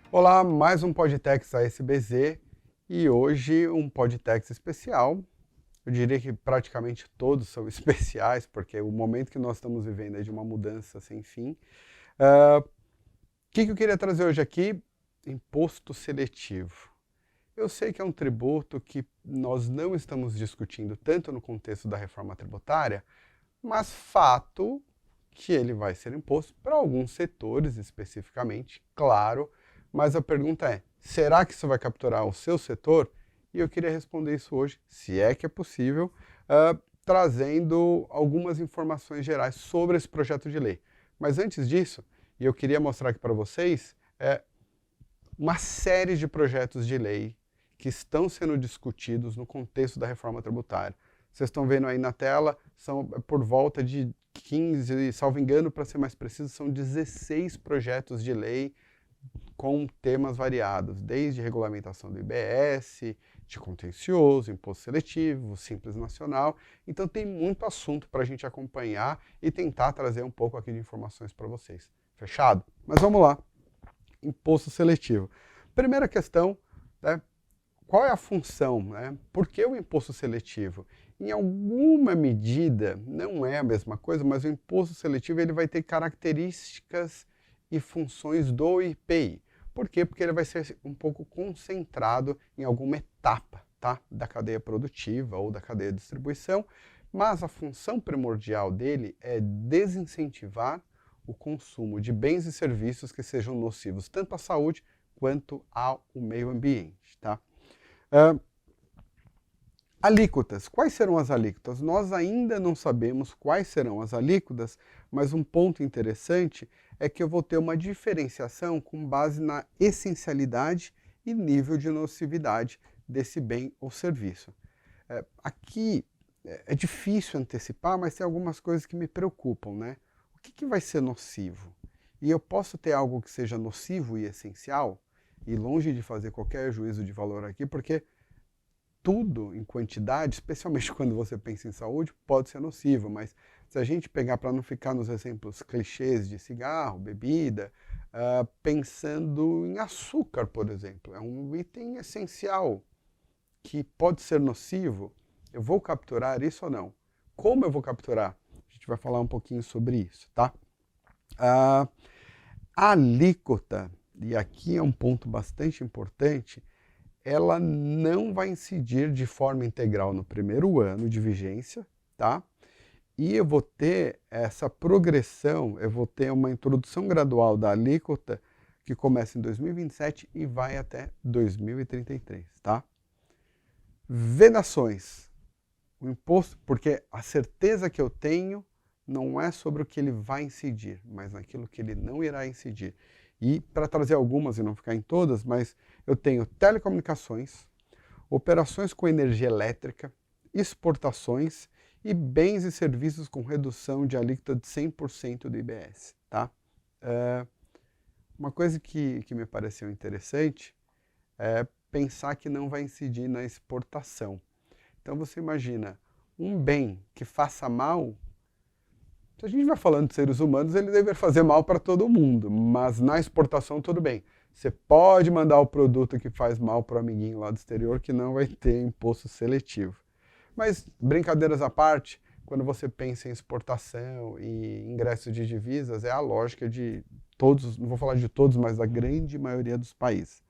Olá, mais um Podtex ASBZ e hoje um Podtex especial. Eu diria que praticamente todos são especiais, porque o momento que nós estamos vivendo é de uma mudança sem fim. O que eu queria trazer hoje aqui? Imposto seletivo. Eu sei que é um tributo que nós não estamos discutindo tanto no contexto da reforma tributária, mas fato que ele vai ser imposto para alguns setores especificamente, claro, mas a pergunta é, será que isso vai capturar o seu setor? E eu queria responder isso hoje, se é que é possível, trazendo algumas informações gerais sobre esse projeto de lei. Mas antes disso, e eu queria mostrar aqui para vocês, uma série de projetos de lei que estão sendo discutidos no contexto da reforma tributária. Vocês estão vendo aí na tela, são por volta de 15, salvo engano, para ser mais preciso, são 16 projetos de lei com temas variados, desde regulamentação do IBS, de contencioso, imposto seletivo, simples nacional. Então tem muito assunto para a gente acompanhar e tentar trazer um pouco aqui de informações para vocês. Fechado? Mas vamos lá. Imposto seletivo. Primeira questão, né, qual é a função? Né? Por que o imposto seletivo? Em alguma medida, não é a mesma coisa, mas o imposto seletivo ele vai ter características e funções do IPI. Por quê? Porque ele vai ser um pouco concentrado em alguma etapa, tá, da cadeia produtiva ou da cadeia de distribuição, mas a função primordial dele é desincentivar o consumo de bens e serviços que sejam nocivos tanto à saúde quanto ao meio ambiente. Tá? Alíquotas. Quais serão as alíquotas? Nós ainda não sabemos quais serão as alíquotas, mas um ponto interessante é que eu vou ter uma diferenciação com base na essencialidade e nível de nocividade desse bem ou serviço. Aqui é difícil antecipar, mas tem algumas coisas que me preocupam, né? O que vai ser nocivo? E eu posso ter algo que seja nocivo e essencial, e longe de fazer qualquer juízo de valor aqui, porque tudo em quantidade, especialmente quando você pensa em saúde, pode ser nocivo, mas se a gente pegar, para não ficar nos exemplos clichês de cigarro, bebida, pensando em açúcar, por exemplo, é um item essencial que pode ser nocivo, eu vou capturar isso ou não? Como eu vou capturar? A gente vai falar um pouquinho sobre isso, tá? A alíquota, e aqui é um ponto bastante importante, ela não vai incidir de forma integral no primeiro ano de vigência, tá? E eu vou ter essa progressão, eu vou ter uma introdução gradual da alíquota que começa em 2027 e vai até 2033, tá? Vedações. O imposto, porque a certeza que eu tenho não é sobre o que ele vai incidir, mas naquilo que ele não irá incidir. E para trazer algumas e não ficar em todas, mas eu tenho telecomunicações, operações com energia elétrica, exportações e bens e serviços com redução de alíquota de 100% do IBS. Tá? Uma coisa que me pareceu interessante é pensar que não vai incidir na exportação. Então você imagina, um bem que faça mal, se a gente vai falando de seres humanos, ele deve fazer mal para todo mundo, mas na exportação tudo bem. Você pode mandar o produto que faz mal para o amiguinho lá do exterior que não vai ter imposto seletivo. Mas, brincadeiras à parte, quando você pensa em exportação e ingresso de divisas, é a lógica de todos, não vou falar de todos, mas da grande maioria dos países.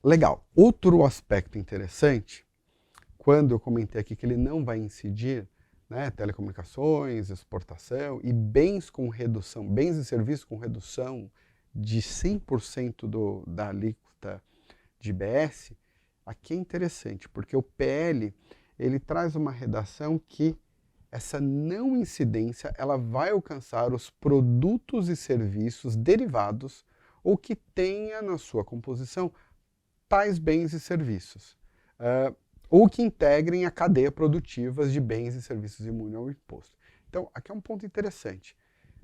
Legal. Outro aspecto interessante, quando eu comentei aqui que ele não vai incidir, né, telecomunicações, exportação e bens com redução, bens e serviços com redução de 100% da alíquota de IBS, aqui é interessante, porque o PL ele traz uma redação que essa não incidência ela vai alcançar os produtos e serviços derivados ou que tenha na sua composição tais bens e serviços, ou que integrem a cadeia produtiva de bens e serviços imunes ao imposto. Então, aqui é um ponto interessante.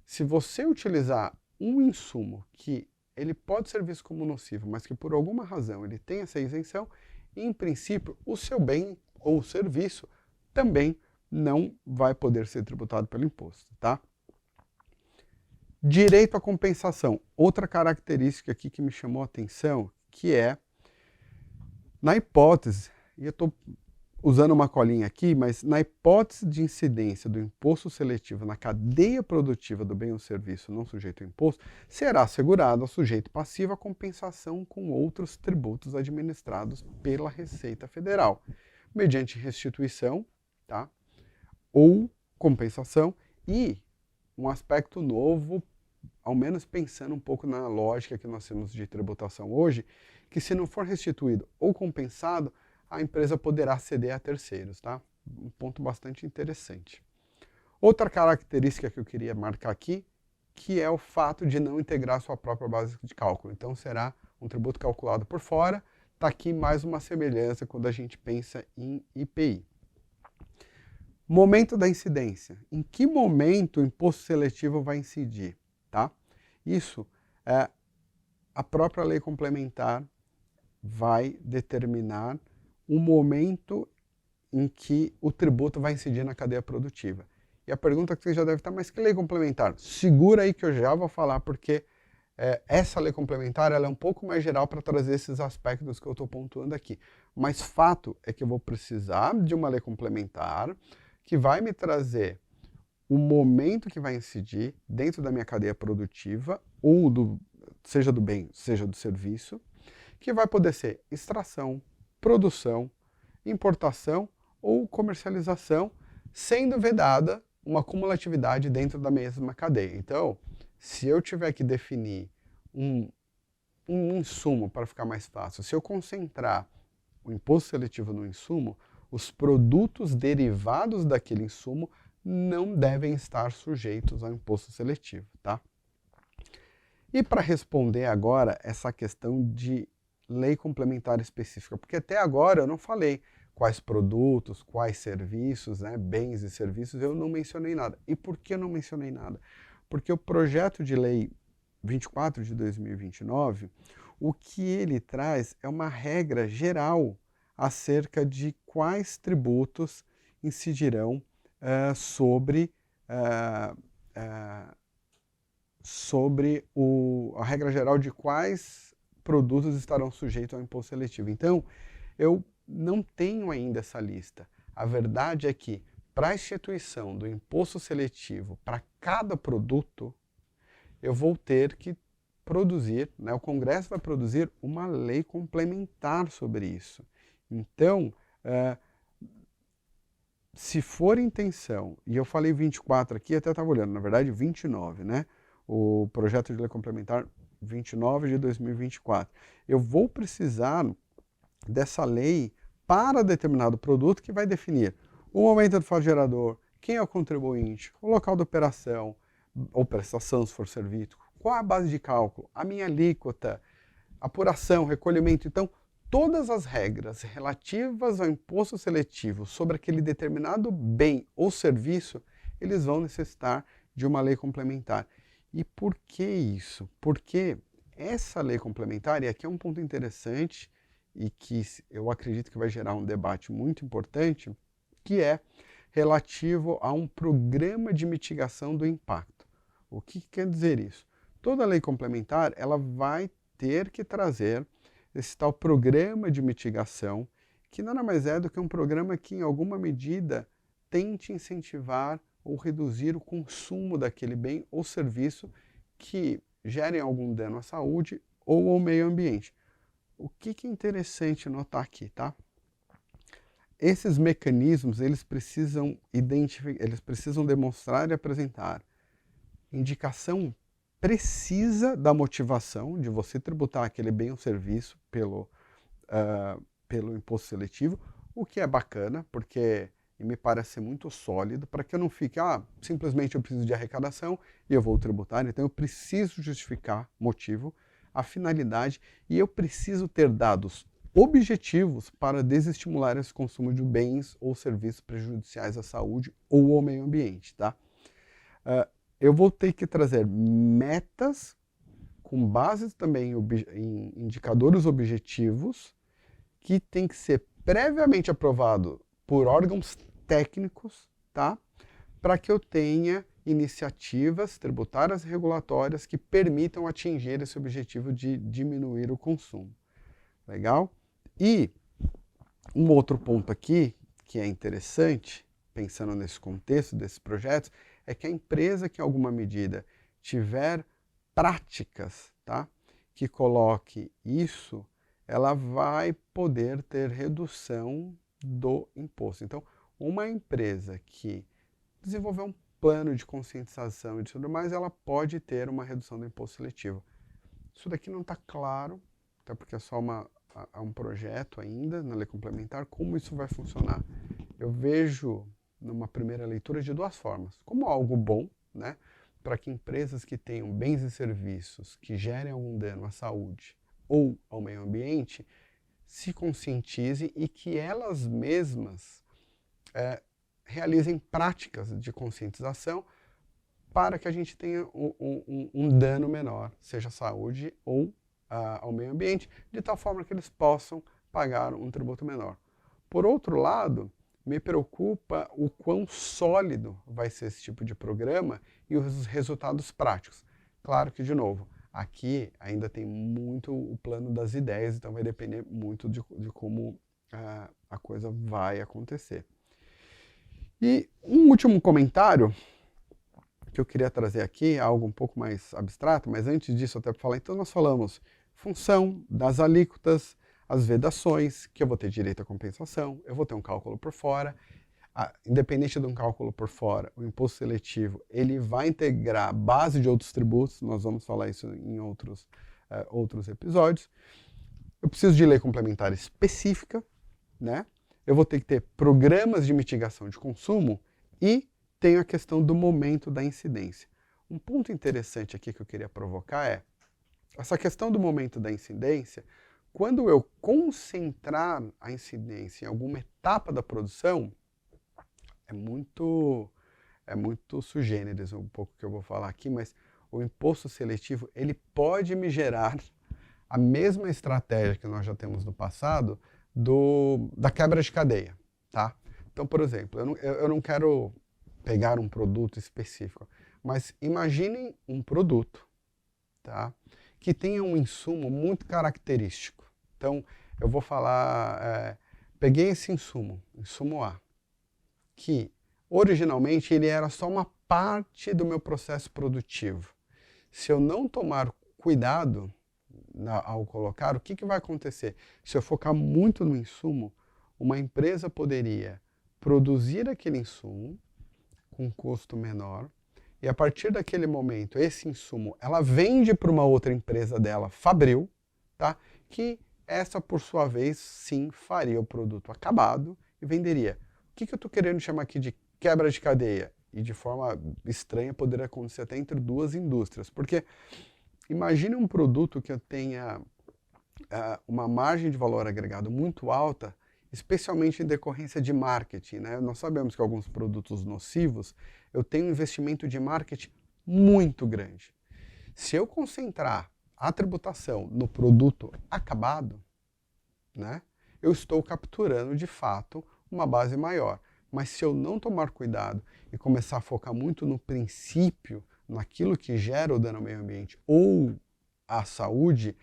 Se você utilizar um insumo que ele pode ser visto como nocivo, mas que por alguma razão ele tem essa isenção, em princípio, o seu bem ou serviço também não vai poder ser tributado pelo imposto, tá? Direito à compensação. Outra característica aqui que me chamou a atenção, que é, na hipótese, e eu estou usando uma colinha aqui, mas na hipótese de incidência do imposto seletivo na cadeia produtiva do bem ou serviço não sujeito ao imposto, será assegurado ao sujeito passivo a compensação com outros tributos administrados pela Receita Federal, mediante restituição, tá? Ou compensação, e um aspecto novo, ao menos pensando um pouco na lógica que nós temos de tributação hoje, que se não for restituído ou compensado, a empresa poderá ceder a terceiros, tá? Um ponto bastante interessante. Outra característica que eu queria marcar aqui, que é o fato de não integrar sua própria base de cálculo. Então será um tributo calculado por fora. Está aqui mais uma semelhança quando a gente pensa em IPI. Momento da incidência. Em que momento o imposto seletivo vai incidir? Tá? Isso é a própria lei complementar vai determinar o momento em que o tributo vai incidir na cadeia produtiva. E a pergunta que você já deve estar, mas que lei complementar? Segura aí que eu já vou falar, porque essa lei complementar ela é um pouco mais geral para trazer esses aspectos que eu estou pontuando aqui. Mas fato é que eu vou precisar de uma lei complementar que vai me trazer o momento que vai incidir dentro da minha cadeia produtiva, ou seja do bem, seja do serviço, que vai poder ser extração, produção, importação ou comercialização, sendo vedada uma cumulatividade dentro da mesma cadeia. Então, se eu tiver que definir um insumo, para ficar mais fácil, se eu concentrar o imposto seletivo no insumo, os produtos derivados daquele insumo não devem estar sujeitos ao imposto seletivo, tá? E para responder agora essa questão de lei complementar específica, porque até agora eu não falei quais produtos, quais serviços, né, bens e serviços, eu não mencionei nada. E por que eu não mencionei nada? Porque o projeto de lei 24 de 2029, o que ele traz é uma regra geral acerca de quais tributos incidirão sobre a regra geral de quais produtos estarão sujeitos ao imposto seletivo. Então, eu não tenho ainda essa lista. A verdade é que, para a instituição do imposto seletivo para cada produto, eu vou ter que produzir, né, o Congresso vai produzir uma lei complementar sobre isso. Então, se for intenção, e eu falei 24 aqui, até estava olhando, na verdade 29, né? O projeto de lei complementar 29 de 2024. Eu vou precisar dessa lei para determinado produto que vai definir o momento do fato gerador, quem é o contribuinte, o local da operação, ou prestação se for serviço, qual a base de cálculo, a minha alíquota, apuração, recolhimento. Então, todas as regras relativas ao imposto seletivo sobre aquele determinado bem ou serviço, eles vão necessitar de uma lei complementar. E por que isso? Porque essa lei complementar, e aqui é um ponto interessante e que eu acredito que vai gerar um debate muito importante, que é relativo a um programa de mitigação do impacto. O que quer dizer isso? Toda lei complementar ela vai ter que trazer esse tal programa de mitigação, que nada mais é do que um programa que, em alguma medida, tente incentivar ou reduzir o consumo daquele bem ou serviço que gerem algum dano à saúde ou ao meio ambiente. O que é interessante notar aqui, tá? Esses mecanismos, eles precisam demonstrar e apresentar indicação precisa da motivação de você tributar aquele bem ou serviço pelo imposto seletivo, o que é bacana, porque me parece muito sólido, para que eu não fique, simplesmente eu preciso de arrecadação e eu vou tributar, então eu preciso justificar motivo, a finalidade, e eu preciso ter dados objetivos para desestimular esse consumo de bens ou serviços prejudiciais à saúde ou ao meio ambiente, tá? Eu vou ter que trazer metas com base também em indicadores objetivos que tem que ser previamente aprovado por órgãos técnicos, tá? para que eu tenha iniciativas tributárias e regulatórias que permitam atingir esse objetivo de diminuir o consumo. Legal? E um outro ponto aqui, que é interessante, pensando nesse contexto desses projetos, é que a empresa que em alguma medida tiver práticas, tá, que coloque isso, ela vai poder ter redução do imposto. Então, uma empresa que desenvolver um plano de conscientização e tudo mais, ela pode ter uma redução do imposto seletivo. Isso daqui não está claro, até porque é só um projeto ainda na lei complementar, como isso vai funcionar. Eu vejo, numa primeira leitura, de duas formas. Como algo bom, né, para que empresas que tenham bens e serviços que gerem algum dano à saúde ou ao meio ambiente se conscientizem e que elas mesmas realizem práticas de conscientização para que a gente tenha um dano menor, seja à saúde ou ao meio ambiente, de tal forma que eles possam pagar um tributo menor. Por outro lado, me preocupa o quão sólido vai ser esse tipo de programa e os resultados práticos. Claro que, de novo, aqui ainda tem muito o plano das ideias, então vai depender muito de como a coisa vai acontecer. E um último comentário que eu queria trazer aqui, algo um pouco mais abstrato, mas antes disso até para falar, então nós falamos função das alíquotas, as vedações, que eu vou ter direito à compensação, eu vou ter um cálculo por fora, independente de um cálculo por fora, o imposto seletivo, ele vai integrar a base de outros tributos, nós vamos falar isso em outros episódios. Eu preciso de lei complementar específica, né? Eu vou ter que ter programas de mitigação de consumo e tenho a questão do momento da incidência. Um ponto interessante aqui que eu queria provocar é essa questão do momento da incidência. Quando eu concentrar a incidência em alguma etapa da produção, é muito sui generis um pouco que eu vou falar aqui, mas o imposto seletivo ele pode me gerar a mesma estratégia que nós já temos no passado da quebra de cadeia, tá? Então, por exemplo, eu não quero pegar um produto específico, mas imaginem um produto, tá, que tenha um insumo muito característico. Então, eu vou falar, peguei esse insumo A, que originalmente ele era só uma parte do meu processo produtivo. Se eu não tomar cuidado ao colocar, o que vai acontecer? Se eu focar muito no insumo, uma empresa poderia produzir aquele insumo com custo menor e a partir daquele momento, esse insumo, ela vende para uma outra empresa dela, fabril, tá? Que essa, por sua vez, sim, faria o produto acabado e venderia. O que eu estou querendo chamar aqui de quebra de cadeia? E de forma estranha poderia acontecer até entre duas indústrias, porque imagine um produto que eu tenha uma margem de valor agregado muito alta, especialmente em decorrência de marketing, né? Nós sabemos que alguns produtos nocivos, eu tenho um investimento de marketing muito grande. Se eu concentrar a tributação no produto acabado, né, eu estou capturando de fato uma base maior. Mas se eu não tomar cuidado e começar a focar muito no princípio, naquilo que gera o dano ao meio ambiente ou à saúde,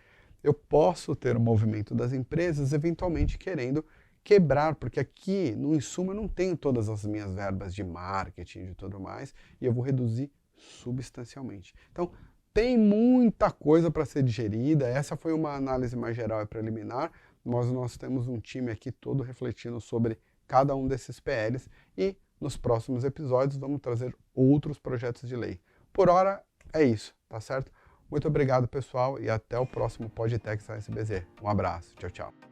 eu posso ter um movimento das empresas eventualmente querendo quebrar, porque aqui no insumo eu não tenho todas as minhas verbas de marketing e tudo mais, e eu vou reduzir substancialmente. Então, tem muita coisa para ser digerida, essa foi uma análise mais geral e preliminar, mas nós temos um time aqui todo refletindo sobre cada um desses PLs e nos próximos episódios vamos trazer outros projetos de lei. Por hora é isso, tá certo? Muito obrigado, pessoal, e até o próximo PodTech SBZ. Um abraço, tchau, tchau.